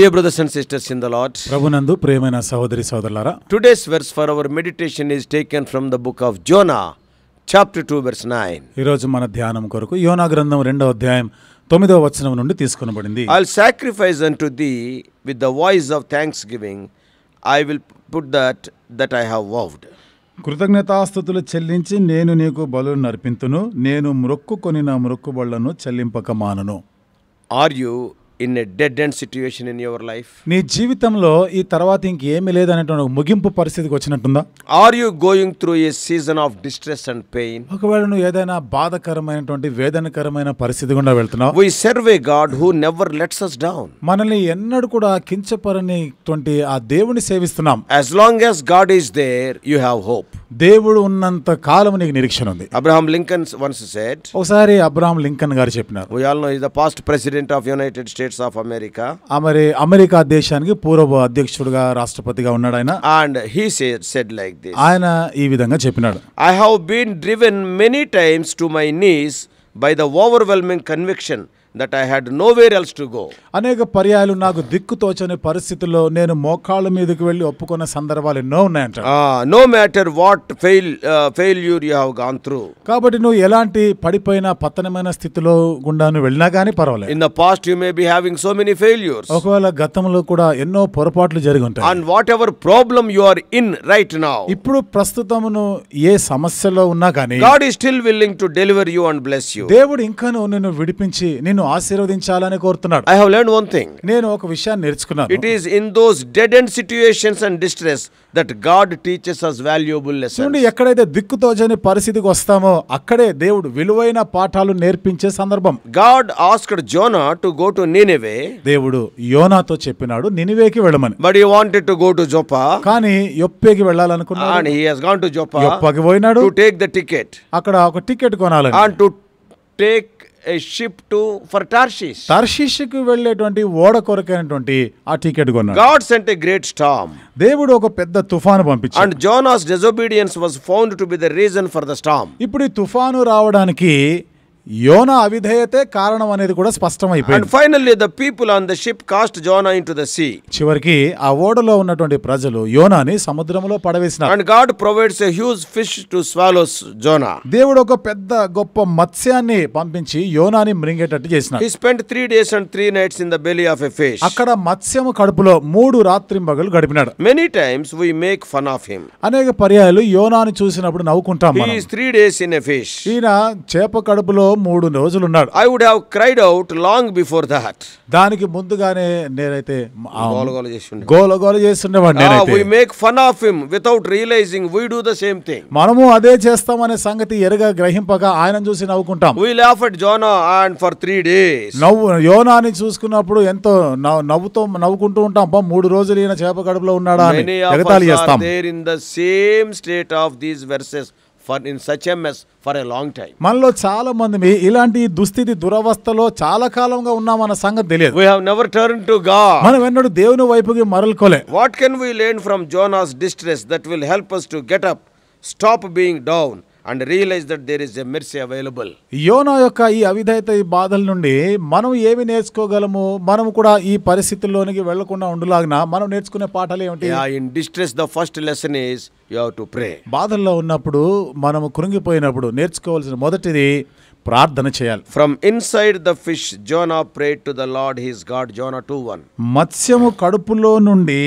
Dear brothers and sisters in the Lord, ప్రభునందు ప్రియమైన సహోదరి సహోదరులారా, today's verse for our meditation is taken from the book of Jonah, chapter 2, verse 9. ఈ రోజు మన ధ్యానం కొరకు యోనా గ్రంథం 2వ అధ్యాయం 9వ వచనం నుండి తీసుకొనబడింది. I'll sacrifice unto thee with the voice of thanksgiving. I will put that I have vowed. కృతజ్ఞతాస్తుతులు చెల్లించి నేను నీకు బలులు నర్పింతును, నేను మ్రొక్కుకొనిన మ్రొక్కుబళ్లను చెల్లింపక మానను. Are you in a dead end situation in your life? నీ జీవితంలో ఈ తర్వాత ఇంకేమీ లేదనేటువంటి ముగింపు పరిస్థితికి వచ్చినట్టుందా? Are you going through a season of distress and pain? ఒకవేళ నువ్వు ఏదైనా బాధకరమైనటువంటి వేదనకరమైన పరిస్థితి గుండా వెళ్తున్నావు. We serve a God who never lets us down. మనల్ని ఎన్నడూ కూడా కించపరనిటువంటి ఆ దేవుని సేవిస్తున్నాం. As long as God is there, you have hope. దేవుడు ఉన్నంత కాలం నీకు నిరీక్షణ ఉంది. Abraham Lincoln once said, ఒకసారి అబ్రహాం లింకన్ గారు చెప్పినారు, we all know he is the past president of United States of America. మరి అమెరికా దేశానికి పూర్వ అధ్యక్షుడిగా రాష్ట్రపతిగా ఉన్నాడు ఆయన. And he said like this, ఆయన ఈ విధంగా చెప్పినాడు, I have been driven many times to my knees by the overwhelming conviction that I had nowhere else to go. అనేక పర్యాయాలు నాకు దిక్కు తోచని పరిస్థితుల్లో నేను మోకాళ్ళ మీదకి వెళ్ళి ఒప్పుకున్న సందర్భాలు ఎన్నో ఉన్నాయంట. No matter what failure you have gone through. కాబట్టి నువ్వు ఎలాంటి పడిపోయిన పతనమైన స్థితిలో గుండా నువ్వు వెళ్ళినా కానీ పర్వాలేదు. In the past you may be having so many failures. ఒకవేళ గతంలో కూడా ఎన్నో పొరపాట్లు జరిగి ఉంటాయి. And whatever problem you are in right now, ఇప్పుడు ప్రస్తుతమును ఏ సమస్యలో ఉన్నా కానీ God is still willing to deliver you and bless you. దేవుడు ఇంకా నిన్ను విడిపించి నిన్ను ఆశీర్వదించాలని కోరుతున్నాడు. I have learned one thing. నేను ఒక విషయాన్ని నేర్చుకున్నాను. It is in those dead end situations and distress that God teaches us valuable lessons. చూడండి, ఎక్కడైతే దిక్కుతోచని పరిస్థితికి వస్తామో అక్కడే దేవుడు విలువైన పాఠాలు నేర్పించే సందర్భం. God asked Jonah to go to Nineveh. దేవుడు యోనాతో చెప్పినాడు నినివేకి వెళ్ళమని. But he wanted to go to Joppa. కానీ యొప్పేకి వెళ్ళాలనుకున్నాడు. And he has gone to Joppa. యొప్పకి పోయినాడు. To take the ticket. అక్కడ ఒక టికెట్ కొనాలని. And to take a ship for Tarshish. తర్షీషుకు వెళ్ళేటువంటి ఓడ కొరకైనటువంటి ఆ టికెట్ కొన్నాడు. God sent a great storm. దేవుడు ఒక పెద్ద తుఫాను పంపించాడు. And Jonah's disobedience was found to be the reason for the storm. ఇప్పుడు ఈ తుఫాను రావడానికి యోనా అవిధేయతే కారణం అనేది కూడా స్పష్టమైపోయింది. And finally the people on the ship cast Jonah into the sea. చివరికి ఆ ఓడలో ఉన్నటువంటి ప్రజలు యోనాని సముద్రంలో పడవేసినారు. And God provides a huge fish to swallow Jonah. దేవుడు ఒక పెద్ద గొప్ప మత్స్యాన్ని పంపించి యోనాని మృంగేటట్టు చేసినాడు. He spent 3 days and 3 nights in the belly of a fish. అక్కడ మత్స్యము కడుపులో 3 రాత్రింబగలు గడిపినాడు. Many times we make fun of him. అనేక పర్యాయాలు యోనాని చూసినప్పుడు నవ్వుకుంటాం మనం. He is 3 days in a fish. ఈయన చేప కడుపులో 3 రోజులు ఉన్నాడు. I would have cried out long before that. దానికి ముందుగానే నేనైతే గోలగోల చేస్తుండేవాడిని నేనైతే. We make fun of him without realizing we do the same thing. మనము అదే చేస్తామనే సంగతి ఎరగా గ్రహింపక ఆయనను చూసి నవ్వుకుంటాం. We laugh at Jonah and for 3 days. యోనాని చూసుకున్నప్పుడు ఎంతో నవ్వుకుంటూ ఉంటాం. 3 రోజులు ఈయన చేప కడుపులో ఉన్నాడా అని ఎగతాళి చేస్తాం. There in the same state of these verses for in such a mess for a long time. మనలో చాలా మంది ఇలాంటి దుస్థితి దురవస్థలో చాలా కాలంగా ఉన్నామన్న సంగతి తెలియదు. We have never turned to God. మనం ఎన్నడూ దేవుని వైపుకి మరలుకోలే. What can we learn from Jonah's distress that will help us to get up, stop being down and realize that there is a mercy available? యోనా యొక్క ఈ అవిధేయత, ఈ బాధల నుండి మనం ఏమి నేర్చుకోగలము? మనం కూడా ఈ పరిస్థితుల్లోనికి వెళ్లకుండా ఉండలాగిన మనం నేర్చుకునే పాఠాలు ఏమిటి? In distress the first lesson is you have to pray. బాధల్లో ఉన్నప్పుడు మనము కృంగిపోయినప్పుడు నేర్చుకోవాల్సిన మొదటిది ప్రార్థన చేయాలి. From inside the fish Jonah prayed to the Lord his God. Jonah 2:1. మత్స్యము కడుపులో నుండి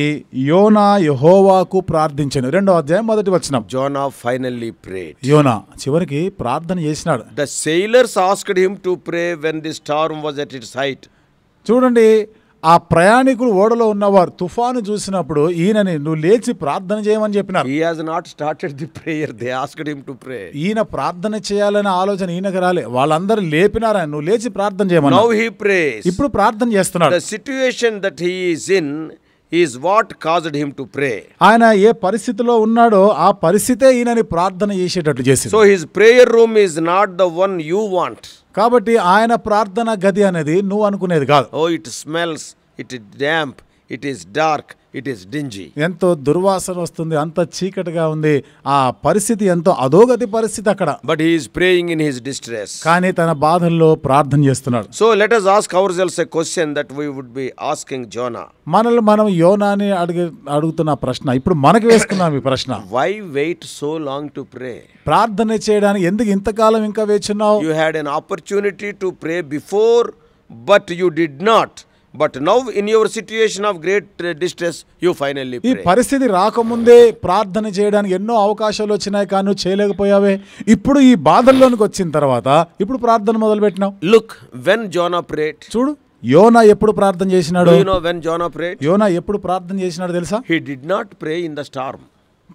యోనా యెహోవాకు ప్రార్థించెను. 2వ అధ్యాయం 1వ వచనం. Jonah finally prayed. యోనా చివరికి ప్రార్థన చేసినాడు. The sailors asked him to pray when the storm was at its height. చూడండి, ఆ ప్రయాణికులు ఓడలో ఉన్నవారు తుఫాను చూసినప్పుడు ఈయనని నువ్వు లేచి ప్రార్థన చేయమని చెప్పినారు. He has not started the prayer. They asked him to pray. ఈయన ప్రార్థన చేయాలనే ఆలోచన ఈయనకు రాలే. వాళ్ళందరూ లేపినారా నువ్వు లేచి ప్రార్థన చేయమని. Now he prays. ఇప్పుడు ప్రార్థన చేస్తున్నాడు. The situation that he is in is what caused him to pray. ఆయన ఏ పరిస్థితిలో ఉన్నాడో ఆ పరిస్థితే ఈయనని ప్రార్థన చేసేటట్లు చేసింది. So his prayer room is not the one you want. కాబట్టి ఆయన ప్రార్థన గది అనేది నువ్వు అనుకునేది కాదు. Oh, it smells, it is damp, it is dark, it is dingy. ఎంతో దుర్వాసన వస్తుంది, అంత చీకటిగా ఉంది, ఆ పరిస్థితి ఎంతో అధోగతి పరిస్థితి అక్కడ. But he is praying in his distress. కానీ తన బాధల్లో ప్రార్థన చేస్తున్నాడు. So let us ask ourselves a question that we would be asking Jonah. మనల్ని మనం యోనాని అడుగుతున్న ప్రశ్న ఇప్పుడు మనకి వేసుకున్నాం ఈ ప్రశ్న. Why wait so long to pray? ప్రార్థన చేయడానికి ఎందుకు ఇంతకాలం ఇంకా వేచున్నావు? You had an opportunity to pray before, but you did not. But now in your situation of great distress, you finally ఈ pray. పరిస్థితి రాకముందే ప్రార్థన చేయడానికి ఎన్నో అవకాశాలు వచ్చినాయి, కానీ నువ్వు చేయలేకపోయావే. ఇప్పుడు ఈ బాధల్లోనికి వచ్చిన తర్వాత ఇప్పుడు ప్రార్థన మొదలు పెట్టినావు. Look, when Jonah prayed. చూడు, యోనా ఎప్పుడు ప్రార్థన చేసినాడు? Do you know when Jonah prayed? యోనా ఎప్పుడు ప్రార్థన చేసినాడు తెలుసా? He did not pray in the storm.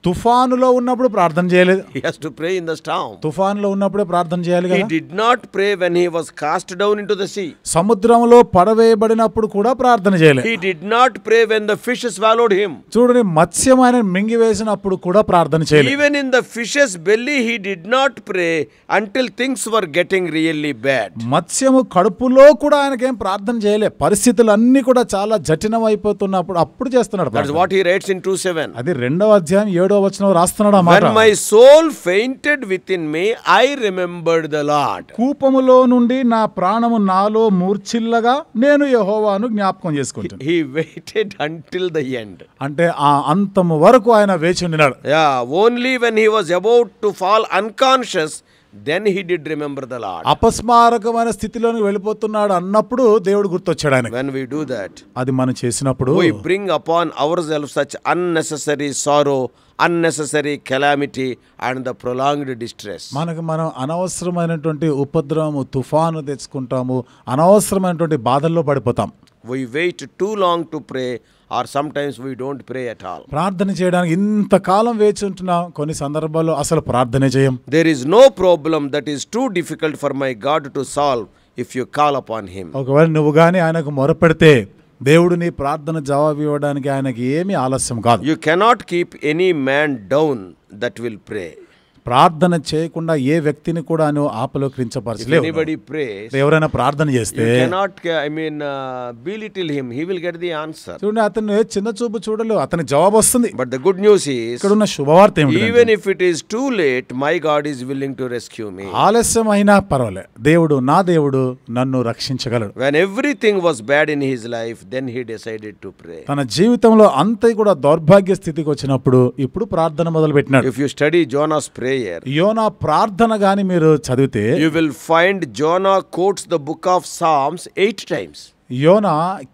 తుఫానులో ఉన్నప్పుడు ప్రార్థన చేయలేదు. He has to pray in the storm. తుఫానులో ఉన్నప్పుడే ప్రార్థన చేయాలి He కదా. did not pray when he was cast down into the sea. సముద్రంలో పడవేయబడినప్పుడు కూడా ప్రార్థన చేయలేదు. He did not pray when the fish swallowed him. చూడండి, మత్స్యం ఆయన మింగివేసినప్పుడు కూడా ప్రార్థన చేయలేదు. Even in the fish's belly, he did not pray until things were getting really bad. మత్స్యము కడుపులో కూడా ఆయనకేం ప్రార్థన చేయలే. పరిస్థితులు అన్ని కూడా చాలా జటిలం అయిపోతున్నప్పుడు అప్పుడు చేస్తున్నాడు. That's what he writes in 2:7. అది 2వ అధ్యాయం 7వ వచనం రాస్తున్నాడు ఆ మాట. When my soul fainted within me, I remembered the Lord. కూపములో నుండి నా ప్రాణము నాలో మూర్ఛిల్లగా నేను యెహోవాను జ్ఞాపకం చేసుకుంటాను. He waited until the end. అంటే ఆ అంతము వరకు ఆయన వేచి ఉన్నాడు. Yeah, only when he was about to fall unconscious, then he did remember the Lord. అపస్మారకమైన స్థితిలోకి వెళ్ళిపోతున్నాడు అన్నప్పుడు దేవుడు గుర్తొచ్చాడు ఆయనకు. When we do that, అది మనం చేసినప్పుడు we bring upon ourselves such unnecessary sorrow, unnecessary calamity and the prolonged distress. మనకు మనం అనవసరమైనటువంటి ఉపద్రవము, తుఫాను తెచ్చుకుంటాము, అనవసరమైనటువంటి బాధల్లో పడిపోతాం. We wait too long to pray, or sometimes we don't pray at all. ప్రార్థన చేయడానికి ఇంతకాలం వేచి ఉంటున్నాం, కొన్ని సందర్భాల్లో అసలు ప్రార్థనే చేయం. There is no problem that is too difficult for my God to solve if you call upon him. ఒకవేళ నువ్వు కానీ ఆయనకు మొరపెడితే దేవుడు నీ ప్రార్థన జవాబు ఇవ్వడానికి ఆయనకి ఏమీ ఆలస్యం కాదు. You cannot keep any man down that will pray. ప్రార్థన చేయకుండా ఏ వ్యక్తిని కూడా నువ్వు ఆపలోకించపరచలేవు. Anybody prays, ఎవరైనా ప్రార్థన చేస్తే you cannot belittle him. He will get the answer. చూడండి, అతను చిన్న చూపు చూడలేవు, అతని జవాబు వస్తుంది. But the good news is, ఇక్కడ ఉన్న శుభవార్త ఏమిటి? even if it is too late, my God is willing to rescue me. ఆలస్యం అయినా పర్వాలే, దేవుడు, నా దేవుడు నన్ను రక్షించగలడు. When everything was bad in his life, then he decided to pray. తన జీవితంలో అంతా కూడా దౌర్భాగ్య స్థితికి వచ్చినప్పుడు ఇప్పుడు ప్రార్థన మొదలు పెట్టినాడు. If you study Jonah's prayer, యోనా ప్రార్థన గాని మీరు చదివితే you will find Jonah quotes the book of Psalms 8 times. యోనా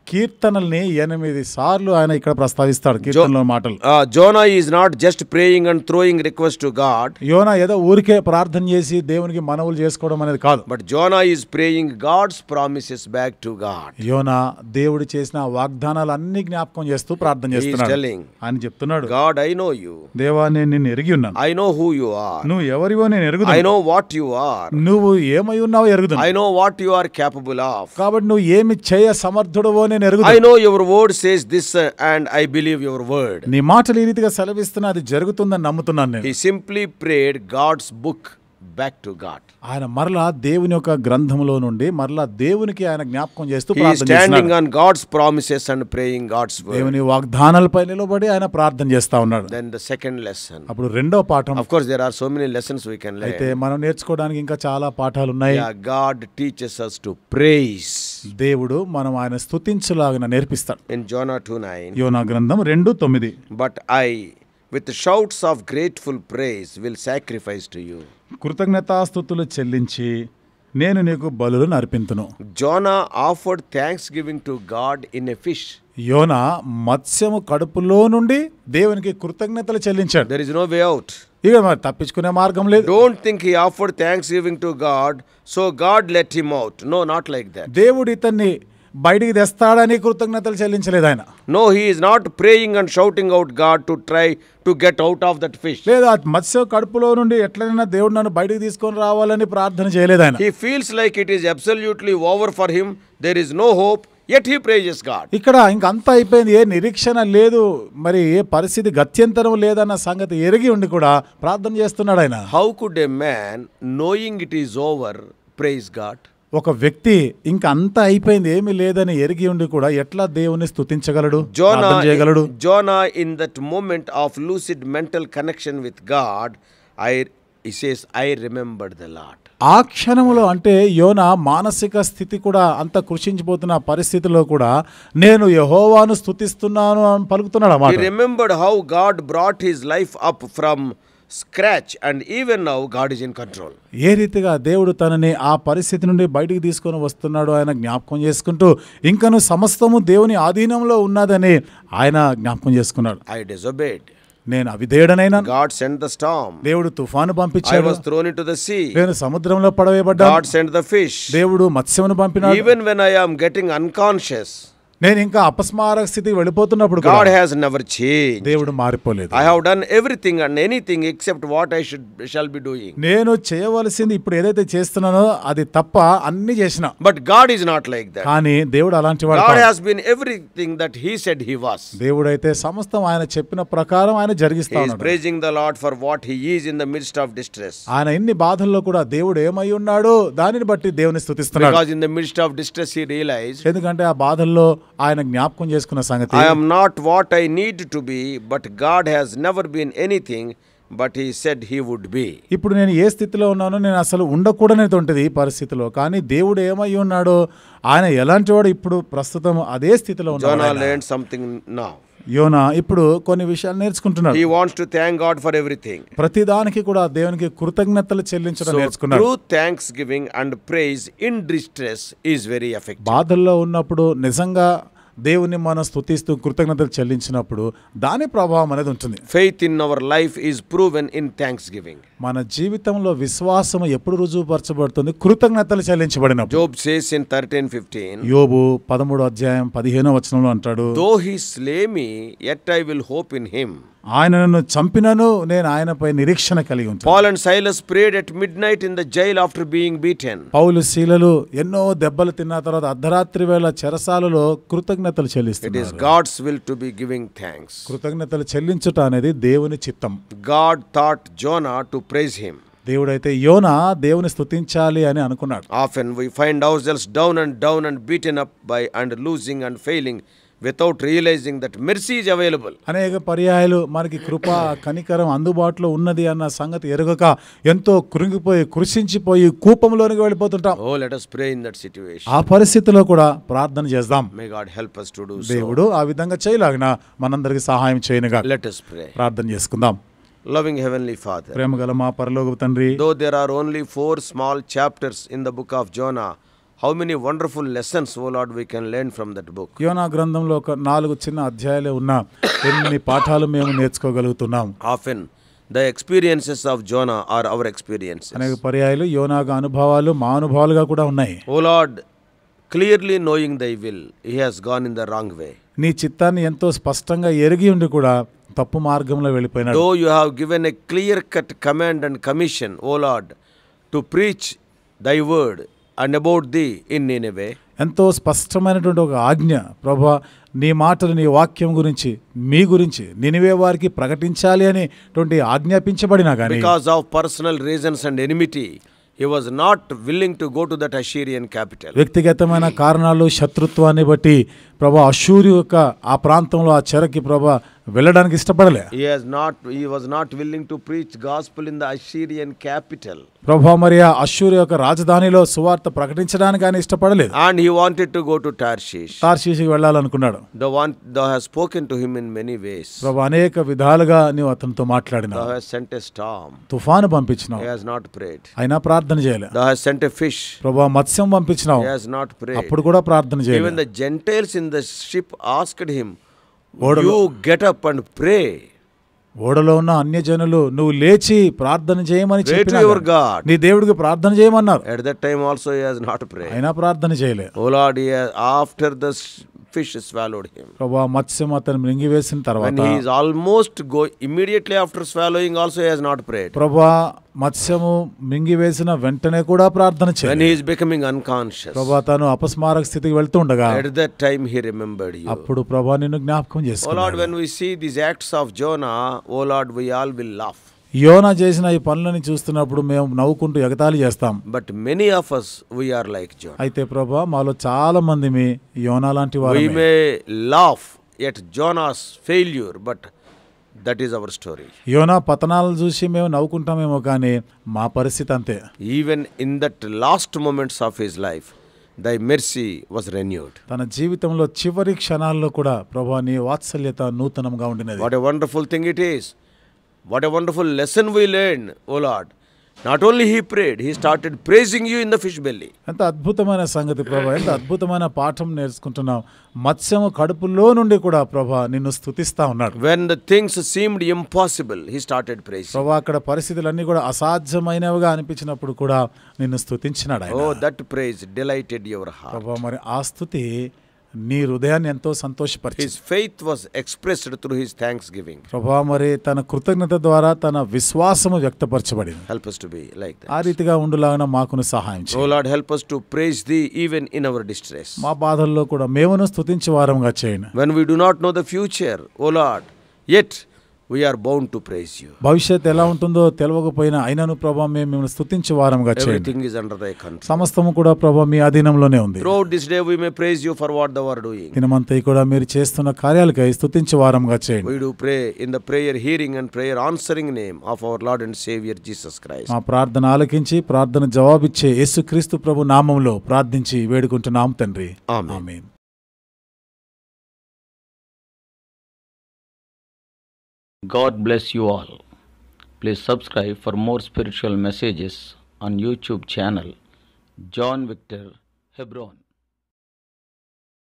కీర్తనల్ని 8 సార్లు ఆయన ఇక్కడ ప్రస్తావిస్తాడు కీర్తనలో మాటలు. Jonah is not just praying and throwing requests to God. యోనా ఏదో ఊరికే ప్రార్థన చేసి దేవునికి మనవులు చేసుకోవడం అనేది కాదు. But Jonah is praying God's promises back to God. యోనా దేవుడు చేసిన వాగ్దానాలు అన్ని జ్ఞాపకం చేస్తూ ప్రార్థన చేస్తున్నాడు. telling, ఆయన చెప్తున్నాడు, God, I know you. దేవా, నేను నిన్ను ఎరిగి ఉన్నాను. I know who you are. నువ్వు ఎవరివో నేను ఎరుగుదును. I know what you are. నువ్వు ఏమై ఉన్నావో ఎరుగుదును. I know what you are capable of. కాబట్టి నువ్వు ఏమి చేయ సమర్థుడవో నేను I ఎరుగుదును. know your word says this and I believe your word. నీ మాటలు ఈ రీతిగా సెలవిస్తున్నా అది జరుగుతుందని నమ్ముతున్నాను నేను. He simply prayed God's book back to God. ఆయన మరలా దేవుని యొక్క గ్రంథంలో నుండి మరలా దేవునికి ఆయన జ్ఞాపకం చేస్తూ He is ప్రార్థన standing చేస్తున్నాడు. on God's promises and praying God's word. దేవుని వాగ్దానాలపై నిలబడి ఆయన ప్రార్థన చేస్తా ఉన్నాడు. Then the second lesson. అప్పుడు రెండో పాఠం. Of course, there are so many lessons we can learn. అయితే మనం నేర్చుకోవడానికి ఇంకా చాలా పాఠాలు ఉన్నాయి. Yeah, God teaches us to praise. దేవుడు మనం ఆయన స్తుతించులాగా నేర్పిస్తాడు. In Jonah 2:9. యోనా గ్రంథం 2:9. But I, with shouts of grateful praise, will sacrifice to you. కృతజ్ఞతాస్తుతులు చెల్లించి నేను నీకు బలులను అర్పింతును. Jonah offered thanksgiving to God in a fish. యోనా మత్స్యము కడుపులో నుండి దేవునికి కృతజ్ఞతలు చెల్లించాడు. There is no way out. ఇక మరి తప్పించుకునే మార్గం లేదు. Don't think he offered thanksgiving to God, so God let him out. No, not like that. దేవుడు ఇతన్ని బయటికి తెస్తాడని కృతజ్ఞతలు చెల్లించలేదు ఆయన. No, he is not praying and shouting out God to try to get out of that fish. లేదా మత్స్య కడుపులో నుండి ఎట్లైనా దేవుడు నన్ను బయటికి తీసుకొని రావాలని ప్రార్థన చేయలేదు ఆయన. He feels like it is absolutely over for him. There is no hope. Yet he praises God. ఇక్కడ ఇంకంతా అయిపోయింది, ఏ నిరీక్షణ లేదు, మరి ఏ పరిస్థితి గత్యంతరం లేదన్న సంగతి ఎరిగి ఉండి కూడా ప్రార్థన చేస్తున్నాడు ఆయన. How could a man, knowing it is over, praise God? ఒక వ్యక్తి ఇంకా అంతా అయిపోయింది ఏమీ లేదని ఎరిగి ఉండి కూడా ఎట్లా దేవుని స్తుతించగలడు, ప్రార్థన చేయగలడు? Jonah in that moment of lucid mental connection with God, he says, I remembered the Lord. ఆ క్షణంలో అంటే యోనా మానసిక స్థితి కూడా అంత కృషించిపోతున్న పరిస్థితిలో కూడా నేను యెహోవాను స్తుతిస్తున్నాను అని పలుకుతున్నాడు అన్నమాట. He remembered how God brought his life up from scratch and even now God is in control. ఏ రీతిగా దేవుడు తనని ఆ పరిస్థితి నుండి బయటికి తీసుకొని వస్తున్నాడు ఆయన జ్ఞాపకం చేసుకుంటూ ఇంకను సమస్తము దేవుని ఆధీనంలో ఉన్నదని ఆయన జ్ఞాపకం చేసుకున్నాడు. I disobeyed. నేను అవిధేయుడనైనా. God sent the storm. దేవుడు తుఫాను I పంపించాడు. was thrown into the sea. నేను సముద్రంలో పడవేయబడ్డాను. God sent the fish. దేవుడు మత్స్యమును పంపినాడు. Even when I am getting unconscious, నేను ఇంకా అపస్మారక స్థితికి వెళ్ళిపోతున్నప్పుడు God has never changed. దేవుడు మారిపోలేదు. I have done everything and anything except what I shall be doing. నేను చేయవలసింది ఇప్పుడు ఏదైతే చేస్తున్నానో అది తప్ప అన్ని చేసిన. But God is not like that. కానీ దేవుడు అలాంటి వాడు God కాదు. has been everything that he said he was. దేవుడైతే సమస్తం ఆయన చెప్పిన ప్రకారం ఆయన జరిగిస్తా He is ఉన్నాడు. praising the Lord for what he is in the midst of distress. ఆయన ఎన్ని బాధల్లో కూడా దేవుడు ఏమై ఉన్నాడో దానిని బట్టి దేవుని స్తుతిస్తున్నాడు. Because in the midst of distress he realized, ఎందుకంటే ఆ బాధల్లో ఆయన జ్ఞాపకం చేసుకున్న సంగతి, I am not what I need to be, but God has never been anything but he said he would be. ఇప్పుడు నేను ఏ స్థితిలో ఉన్నానో నేను అసలు ఉండకూడనిది ఈ పరిస్థితిలో, కానీ దేవుడు ఏమై ఉన్నాడో ఆయన ఎలాంటి వాడు ఇప్పుడు ప్రస్తుతం అదే స్థితిలో Jonah ఉన్నాడు. learned something now. యోనా ఇప్పుడు కొన్ని విషయాలు నేర్చుకుంటున్నాడు. He wants to thank God for everything. ప్రతిదానికి కూడా దేవునికి కృతజ్ఞతలు చెల్లించడం So నేర్చుకున్నాడు. true thanksgiving and praise in distress is very effective. బాధల్లో ఉన్నప్పుడు నిజంగా దేవుని మనం స్తుతిస్తూ కృతజ్ఞతలు చెల్లించినప్పుడు దాని ప్రభావం అనేది ఉంటుంది. Faith in our life is proven in thanksgiving. మన జీవితంలో విశ్వాసం ఎప్పుడు రుజువుపరచబడుతుంది? కృతజ్ఞతలు చెల్లించబడినప్పుడు. Job says in 13:15, యోబు 13:15 అంటాడు, though he slay me, yet I will hope in him. ఆయన నన్ను చంపినను నేను ఆయనపై నిరీక్షణ కలిగి ఉంటాను. Paul and Silas prayed at midnight in the jail after being beaten. పౌలు శీలలు ఎన్నో దెబ్బలు తిన్న తర్వాత అర్ధరాత్రి వేళ చెరసాలలో కృతజ్ఞతలు It is చెల్లిస్తున్నారు. God's will to be giving thanks. కృతజ్ఞతలు చెల్లించుట అనేది దేవుని చిత్తం. God taught Jonah to praise him. దేవుడైతే యోనా దేవుని స్తుతించాలి అని అనుకున్నాడు. Often we find ourselves down and beaten up by and losing and failing without realizing that mercy is available. అనేక పర్యాయాలు మనకి కృప కనికరం అందుబాటులో ఉన్నది అన్న సంగతి ఎరుగక ఎంతో కృంగిపోయి కృషించిపోయి కూపంలోనికి వెళ్ళిపోతుంటాం. Oh, let us pray in that situation. ఆ పరిస్థితిలో కూడా ప్రార్థన చేద్దాం. May God help us to do so. దేవుడు ఆ విధంగా చేయలాగిన మనందరికి సహాయం చేయనుగా. Let us pray. ప్రార్థన చేసుకుందాం. Loving Heavenly Father, ప్రేమగల మా పరలోకపు తండ్రి, though there are only 4 small chapters in the book of Jonah, how many wonderful lessons, O Lord, we can learn from that book. యోనా గ్రంథంలో ఒక 4 చిన్న అధ్యాయాలే ఉన్నా ఎన్ని పాఠాలు మేము నేర్చుకోగలుగుతున్నాం. Often the experiences of Jonah are our experiences. అనేక పర్యాయాలు యోనాగా అనుభవాలు మా అనుభవాలుగా కూడా ఉన్నాయి. O Lord, clearly knowing thy will, he has gone in the wrong way. నీ చిత్తాన్ని ఎంతో స్పష్టంగా ఎరిగి ఉండి కూడా తప్పు మార్గంలో వెళ్ళిపోయినాడు. Though you have given a clear-cut command and commission, O Lord, to preach thy word and about thee in Nineveh, ఎంతో స్పష్టమైనటువంటి ఒక ఆజ్ఞ, ప్రభువా నీ మాటలు నీ వాక్యం గురించి మీ గురించి నినివే వారికి ప్రకటించాలి అనేటువంటి ఆజ్ఞాపించబడినా కానీ because of personal reasons and enmity, he was not willing to go to that Assyrian capital. వ్యక్తిగతమైన కారణాలు శత్రుత్వాన్ని బట్టి ప్రభా అష్షూరు యొక్క ఆ ప్రాంతంలో ఆ చెరకి ప్రభా వెళ్ళడానికి ఇష్టపడలే. He was not willing to preach gospel in the Assyrian capital. ప్రభా మరి ఆ అష్షూరు యొక్క రాజధానిలో సువార్త ప్రకటించడానికి ఆయన ఇష్టపడలేదు. And he wanted to go to Tarshish. తార్షీషుకి వెళ్ళాలనుకున్నాడు. Thou hast spoken to him in many ways. ప్రభా అనేక విధాలుగా నీవు అతనితో మాట్లాడినావు. Thou hast sent a storm. తుఫాను పంపించినావు. He has not prayed. అయినా ప్రార్థన చేయలే. Thou hast sent a fish. ప్రభా మత్స్యం పంపించినావు. He has not prayed. అప్పుడు కూడా ప్రార్థన చేయలే. Even the Gentiles in the ship asked him, you get up and pray. ఓడలో ఉన్న అన్యజనులు నువ్వు లేచి ప్రార్థన చేయమని Pray to your God. నీ దేవుడికి ప్రార్థన చేయమన్నారు. At that time also he has not prayed. అయినా ప్రార్థన చేయలే. O Lord, after the fish swallowed him, ప్రభువా మత్స్యం అతను మింగివేసిన when తర్వాత he is almost immediately after swallowing also he has not prayed. ప్రభువా మత్స్యము మింగివేసిన వెంటనే కూడా ప్రార్థన When చేయలే. he is becoming unconscious, ప్రభువా తను అపస్మారక స్థితికి వెళ్తూ ఉండగా at that time he remembered you. అప్పుడు ప్రభువా నిన్ను జ్ఞాపకం O Lord, చేసుకున్నాడు. when we see these acts of Jonah, O Lord, we all will laugh. యోనా చేసిన ఈ పనులని చూస్తున్నప్పుడు మేము నవ్వుకుంటూ ఎగతాళి చేస్తాం. But many of us, we are like Jonah. అయితే ప్రభా మాలో చాలా మంది మీ యోనా లాంటి We వారు. may laugh at Jonah's failure, but that is our story. యోనా పతనాలను చూసి మేము నవ్వుకుంటామేమో కానీ మా పరిస్థితి అంతే. Even in that last moments of his life, thy mercy was renewed. తన జీవితంలో చివరి క్షణాల్లో కూడా ప్రభా నీ వాత్సల్యత నూతనంగా ఉండినది. What a wonderful thing it is. What a wonderful lesson we learned, O Lord. Not only he prayed, he started praising you in the fish belly. ఎంత అద్భుతమైన సంగతి ప్రభా, ఎంత అద్భుతమైన పాఠం నేర్చుకుంటున్నాం. మత్స్యము కడుపులో నుండి కూడా ప్రభా నిన్ను స్తుతిస్తా ఉన్నాడు. When the things seemed impossible, he started praising. ప్రభా అక్కడ పరిస్థితులన్నీ కూడా అసాధ్యమైనవిగా అనిపించినప్పుడు కూడా నిన్ను స్తుతించినాడు ఆయన. Oh, that praise delighted your heart. ప్రభా మరి ఆ స్తుతి నీ హృదయాన్ని ఎంతో సంతోషపరిచింది. His faith was expressed through his thanksgiving. ప్రభా మరి తన కృతజ్ఞత ద్వారా తన విశ్వాసము వ్యక్తపరచబడింది. Help us to be like that. ఆ రీతిగా ఉండులాగా మాకును సహాయం చేయి. Oh Lord, help us to praise thee even in our distress. మా బాధల్లో కూడా మేమును స్తుతించే వారంగా చేయండి. When we do not know the future, O Lord, yet we are bound to praise you. భవిష్యత్తు ఎలా ఉంటుందో తెలియకపోయినా అయినను ప్రభా మేము మిమ్మల్ని స్తుతించే వారంగా చేయండి. Everything is under thy control. సమస్తము కూడా ప్రభా మీ అధీనంలోనే ఉంది. Throughout this day we may praise you for what thou art doing. దినమంతా కూడా మీరు చేస్తున్న కార్యాలకై స్తుతించే వారంగా చేయండి. We do pray in the prayer hearing and prayer answering name of our Lord and Savior Jesus Christ. మా ప్రార్థన ఆలకించి ప్రార్థన జవాబిచ్చే యేసుక్రీస్తు ప్రభు నామములో ప్రార్థించి వేడుకుంటున్నాం తండ్రి. ఆమేన్. God bless you all. Please subscribe for more spiritual messages on YouTube channel John Victor Hebron.